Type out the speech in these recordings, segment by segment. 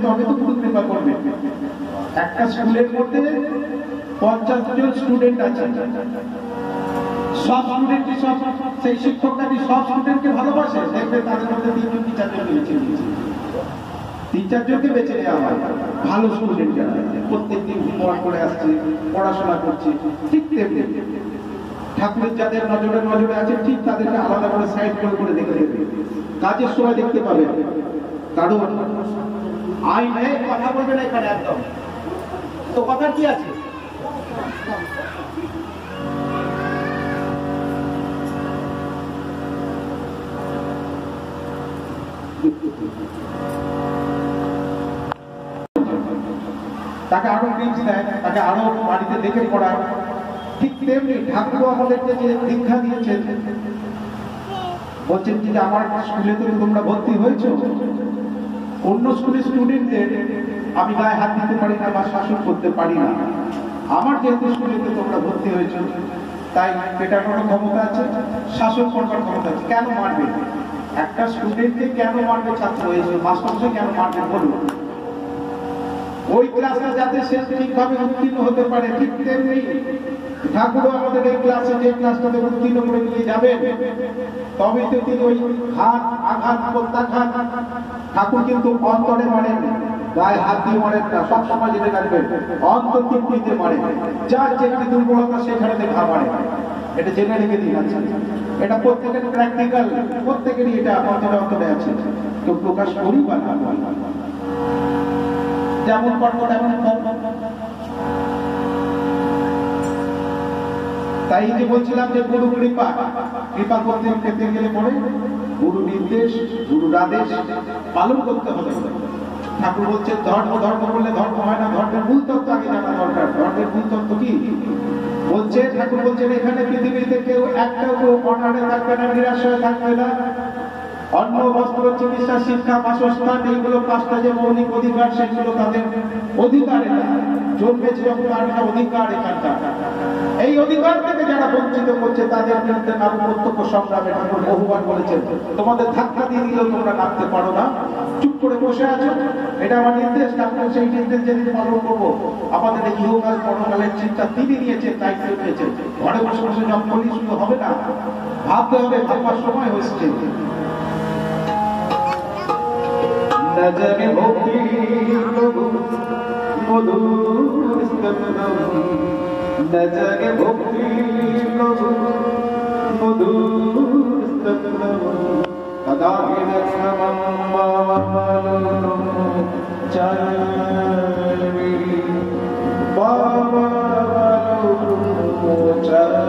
তবে তো গুরু কৃপা করবে। একটা স্কুলের মধ্যে 50 জন স্টুডেন্ট আছে, সব স্টুডেন্টই সব সেই শিক্ষকটা কি সব স্টুডেন্টকে ভালোবাসে? দেখবে তাদের মধ্যে 3 জন 4 জনকে বেছে নিয়েছে, 3-4 জনকে বেছে নেওয়া হয় ভালো স্টুডেন্ট যারা প্রত্যেকদিন হোমওয়ার্ক করে আসছে, পড়াশোনা করছে। ঠিক তেমনি ঠাকুরের যাদের নজরে নজরে আছে ঠিক তাদেরকে আলাদা করে সাইড করে করে দেখে দেবে, কাজের সময় দেখতে পাবে। কারণ আইনে কথা বলবে না এখানে একদম, তো কথা কি আছে? তাকে আরো টিপস দেয়, তাকে আরো বাড়িতে দেখে পড়ায়। ঠিক তেমনি ঠাকুর আমাদেরকে যে দীক্ষা দিয়েছেন, বলছেন যে আমার স্কুলে তো তোমরা ভর্তি হয়েছো, অন্য স্কুলের স্টুডেন্টদের আমি গায়ে হাত দিতে পারি না বা শাসন করতে পারি না। আমার যেহেতু স্কুলেতে তোমরা ভর্তি হয়েছো, তাই পেটানোর ক্ষমতা আছে, শাসন করবার ক্ষমতা আছে। কেন মারবে একটা স্টুডেন্টকে? কেন মারবে ছাত্র হয়েছে? মাস্টারকে কেন মারবে বলুন? ওই ক্লাসটা যাতে সে ঠিকভাবে উত্তীর্ণ হতে পারে। ঠিক তেমনি ঠাকুরও আমাদের এই ক্লাসে যে ক্লাসটাতে উত্তীর্ণ করে নিয়ে যাবেন, তবে তো তিনি ওই হাত আঘাত প্রত্যাঘাত ঠাকুর কিন্তু অন্তরে মারেন, গায়ে হাত দিয়ে মারেন না। সবসময় জেনে রাখবেন অন্তর তৃপ্তিতে মারে, যার যেখানে দুর্বলতা সেখানে দেখা মারে। এটা জেনে রেখে দিন। আছে এটা প্রত্যেকের প্র্যাকটিক্যাল, প্রত্যেকেরই এটা অন্তরে অন্তরে আছে, কেউ প্রকাশ করি বা না। যেমন কর্ম তেমন ফল। তাই যে বলছিলাম যে গুরু কৃপা, কৃপা করতে পেতে গেলে পরে গুরু নির্দেশ, গুরুর আদেশ পালন করতে হবে। ঠাকুর বলছেন ধর্ম ধর্ম বললে ধর্ম হয় না, ধর্মের মূল তত্ত্ব আগে জানা দরকার। ধর্মের মূল তত্ত্ব কি বলছে? ঠাকুর বলছেন এখানে পৃথিবীতে কেউ একটাও অনারে থাকবে না, নিরাশ্রয় থাকবে না। অন্ন, বস্ত্র, চিকিৎসা, শিক্ষা, বাসস্থান, এইগুলো 5টা যে মৌলিক অধিকার, সেগুলো তাদের অধিকার। এটা জন্মেছে যখন তার একটা অধিকার এখানটা। এই অধিকার থেকে যারা বঞ্চিত করছে তাদের বিরুদ্ধে নাম প্রত্যক্ষ সংগ্রামে ঠাকুর বহুবার বলেছেন, তোমাদের ধাক্কা দিয়ে দিলেও তোমরা নামতে পারো না, চুপ করে বসে আছো। এটা আমার নির্দেশ। ঠাকুর সেই নির্দেশ যেদিন পালন করবো, আমাদের এই ইহকাল পরকালের চিন্তা তিনি নিয়েছেন, দায়িত্ব নিয়েছেন। ঘরে বসে বসে জব করলেই শুধু হবে না, ভাবতে হবে, ভাববার সময় হয়েছে। নজরে ভক্তি প্রভু মধুর স্তবনম, নজরে ভক্তি প্রভু মধুর স্তবনম, কদাচিৎ সমম বাবালোকম চারি, বাবালোকম চারি,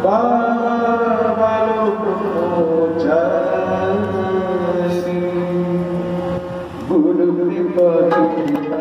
বাবালোকম চারি। গুরু কৃপা গুরু কৃপা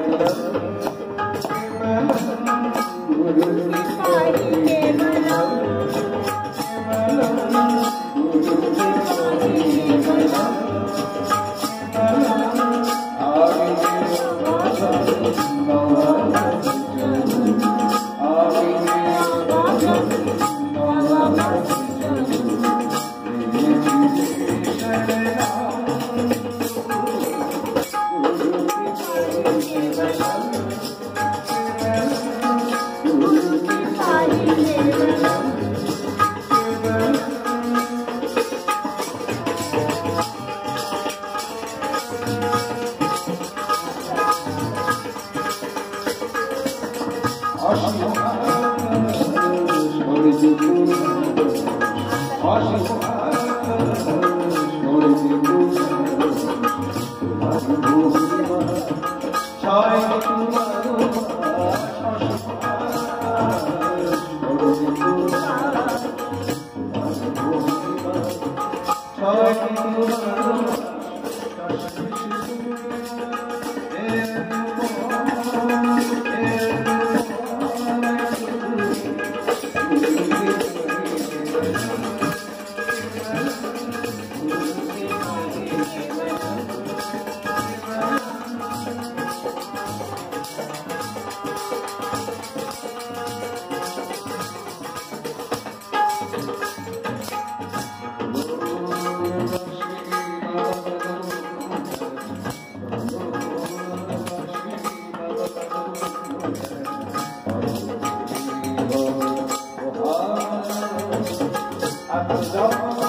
জন্ম